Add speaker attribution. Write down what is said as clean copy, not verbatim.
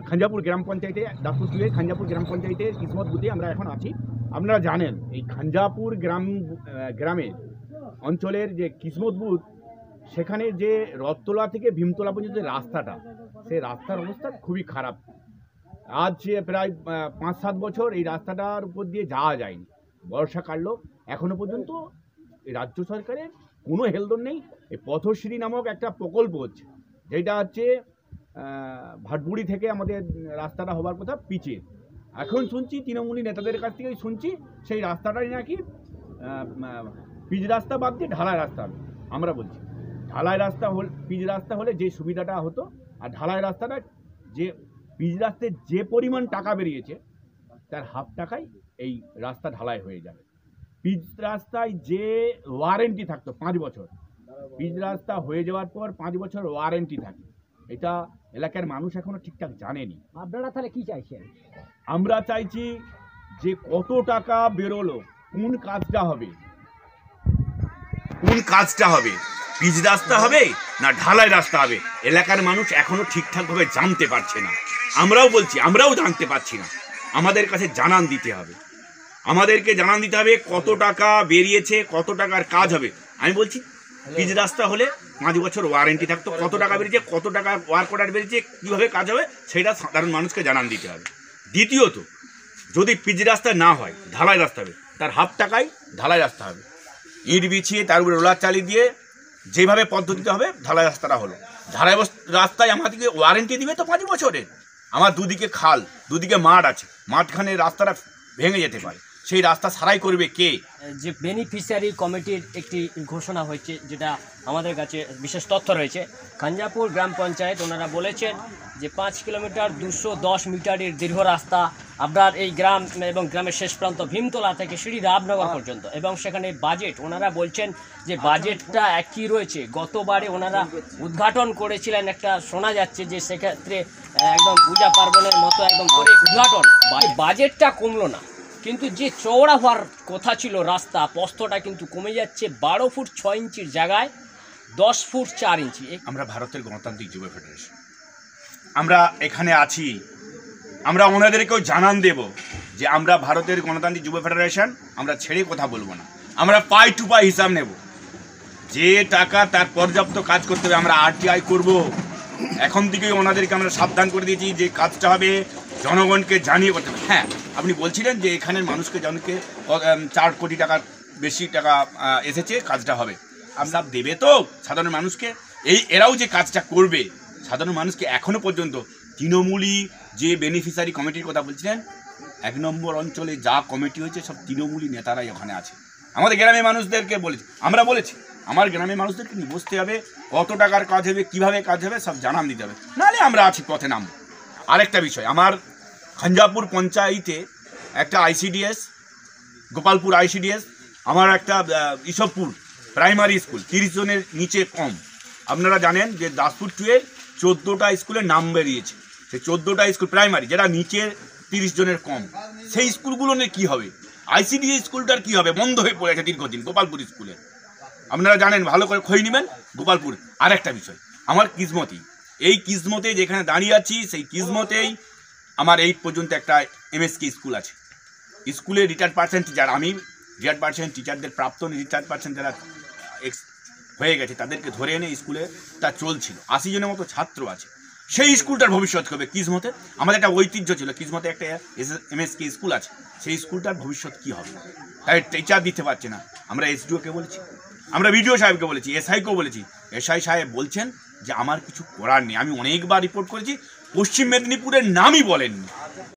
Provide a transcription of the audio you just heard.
Speaker 1: খাঞ্জাপুর গ্রাম পঞ্চায়েতে, দাসপুর টুয়ের খাঞ্জাপুর গ্রাম পঞ্চায়েতের কিসমত বুথে আমরা এখন আছি। আপনারা জানেন এই খাঞ্জাপুর গ্রামের অঞ্চলের যে কিসমত বুথ, সেখানে যে রথতলা থেকে ভীমতলা পর্যন্ত যে রাস্তাটা, সেই রাস্তার অবস্থা খুবই খারাপ। আজ প্রায় 5-7 বছর এই রাস্তাটার উপর দিয়ে যাওয়া যায়নি। বর্ষা কাটলো, এখনো পর্যন্ত এই রাজ্য সরকারের কোনো হেলদোল নেই। এই পথশ্রী নামক একটা প্রকল্প হচ্ছে, যেটা হচ্ছে ভাটবুড়ি থেকে আমাদের রাস্তাটা হবার কথা পিচের। এখন শুনছি তৃণমূলী নেতাদের কাছ থেকেই শুনছি সেই রাস্তাটাই নাকি পিচ রাস্তা বাদ দিয়ে ঢালাই রাস্তা হবে। আমরা বলছি ঢালাই রাস্তা পিচ রাস্তা হলে যে সুবিধাটা হতো, আর ঢালাই রাস্তাটা যে পিচ রাস্তায় যে পরিমাণ টাকা বেরিয়েছে তার হাফ টাকায় এই রাস্তা ঢালাই হয়ে যাবে। পিচ রাস্তায় যে ওয়ারেন্টি থাকতো 5 বছর, পিচ রাস্তা হয়ে যাওয়ার পর 5 বছর ওয়ারেন্টি থাকে, এটা এলাকার মানুষ এখনো ঠিকঠাক জানেনি।
Speaker 2: আপনারা তাহলে কি চাইছেন?
Speaker 1: আমরা চাইছি যে কত টাকা বেরোলো, কোন কাজটা হবে, পিচ রাস্তা হবে না ঢালাই রাস্তা হবে, এলাকার মানুষ এখনো ঠিকঠাকভাবে জানতে পারছে না। আমরাও বলছি, আমরাও জানতে পারছি না। আমাদের কাছে জানান দিতে হবে, আমাদেরকে জানান দিতে হবে কত টাকা বেরিয়েছে, কত টাকার কাজ হবে। আমি বলছি পিচ রাস্তা হলে 5 বছর ওয়ারেন্টি থাকতো, কত টাকা বেরিয়েছে, কত টাকা ওয়ার্ক অর্ডার বেরিয়েছে, কীভাবে কাজ হবে সেটা সাধারণ মানুষকে জানান দিতে হবে। দ্বিতীয়ত, যদি পিচ রাস্তা না হয় ঢালাই রাস্তা হবে, তার হাফ টাকায় ঢালাই রাস্তা হবে। ইট বিছিয়ে তার উপরে রোলার চালিয়ে দিয়ে যেভাবে পদ্ধতিতে হবে ঢালাই রাস্তাটা হলো। ঢালাই রাস্তায় আমাদেরকে ওয়ারেন্টি দিবে তো 5 বছরের। আমার দুদিকে খাল, দুদিকে মাঠ আছে, মাঠখানে রাস্তাটা ভেঙে যেতে পারে, সেই রাস্তা সারাই করবে কে?
Speaker 2: যে বেনিফিশিয়ারি কমিটির একটি ঘোষণা হয়েছে, যেটা আমাদের কাছে বিশেষ তথ্য রয়েছে। খাঞ্জাপুর গ্রাম পঞ্চায়েত ওনারা বলেছেন যে 5 কিলোমিটার 210 মিটারের দীর্ঘ রাস্তা আপনার এই গ্রাম এবং গ্রামের শেষ প্রান্ত ভীমতলা থেকে সিঁড়ি রামনগর পর্যন্ত, এবং সেখানে বাজেট ওনারা বলছেন যে বাজেটটা একই রয়েছে। গতবারে ওনারা উদ্ঘাটন করেছিলেন, একটা শোনা যাচ্ছে যে সেক্ষেত্রে একদম পূজা পার্বণের মতো একদম করে উদ্ঘাটন, বাজেটটা কমলো না, কিন্তু যে চওড়া হওয়ার কথা ছিল রাস্তা, প্রস্থটা কিন্তু কমে যাচ্ছে। 12 ফুট 6 ইঞ্চির জায়গায় 10 ফুট 4 ইঞ্চি।
Speaker 1: আমরা ভারতের গণতান্ত্রিক যুব ফেডারেশন, আমরা এখানে আছি, আমরা ওনাদেরকেও জানান দেব যে আমরা ভারতের গণতান্ত্রিক যুব ফেডারেশন, আমরা ছেড়ে কথা বলবো না। আমরা পাই টু পাই হিসাব নেব, যে টাকা তার পর্যাপ্ত কাজ করতে হবে। আমরা RTI করব, এখন থেকেই ওনাদেরকে আমরা সাবধান করে দিয়েছি যে কাজটা হবে জনগণকে জানিয়ে করতে হবে। হ্যাঁ, আপনি বলছিলেন যে এখানের মানুষকে, জনকে 4 কোটি টাকার বেশি টাকা এসেছে, কাজটা হবে। আমরা দেবে তো সাধারণ মানুষকে, এরাও যে কাজটা করবে সাধারণ মানুষকে। এখনো পর্যন্ত তৃণমূলী যে বেনিফিশিয়ারি কমিটির কথা বলছিলেন, 1 নম্বর অঞ্চলে যা কমিটি হয়েছে সব তৃণমূলী নেতারাই ওখানে আছে। আমাদের গ্রামের মানুষদেরকে বলেছি, আমরা বলেছি আমার গ্রামের মানুষদেরকে নিয়ে বসতে হবে, কত টাকার কাজ হবে, কিভাবে কাজ হবে সব জানান দিতে হবে, নাহলে আমরা আছি পথে নামব। আরেকটা বিষয়, আমার খাঞ্জাপুর পঞ্চায়েতে একটা ICDS, গোপালপুর ICDS, আমার একটা ইসবপুর প্রাইমারি স্কুল 30 জনের নিচে কম। আপনারা জানেন যে দাসপুর টুয়ের 14টা স্কুলের নাম বেরিয়েছে, সেই 14টা স্কুল প্রাইমারি যেটা নিচে 30 জনের কম, সেই স্কুলগুলো নিয়ে কী হবে? ICDS স্কুলটার কী হবে? বন্ধ হয়ে পড়েছে দীর্ঘদিন গোপালপুর স্কুলে, আপনারা জানেন, ভালো করে খোঁজ নেবেন গোপালপুর। আর একটা বিষয়, আমার কিসমতি, এই কিসমতে যেখানে দাঁড়িয়ে আছি সেই কিসমতেই আমার 8 পর্যন্ত একটা MSK স্কুল আছে। স্কুলে রিটায়ার্ড পার্সেন্ট টিচার, আমি রিটায়ার্ড পার্সেন্ট টিচারদের প্রাপ্ত রিটায়ার্ড পার্সেন্ট যারা হয়ে গেছে তাদেরকে ধরে এনে স্কুলে তা চলছিল। 80 জনের মতো ছাত্র আছে। সেই স্কুলটার ভবিষ্যৎ হবে কিসমতে। আমাদের একটা ঐতিহ্য ছিল, কিসমতে একটা MSK স্কুল আছে, সেই স্কুলটার ভবিষ্যৎ কী হবে? তাই টিচার দিতে পারছে না। আমরা SDOকে বলেছি, আমরা BDO সাহেবকে বলেছি, SIকেও বলেছি। SI সাহেব বলছেন যে আমার কিছু করার নেই। আমি অনেকবার রিপোর্ট করেছি, পশ্চিম মেদিনীপুরের নামই বলেননি।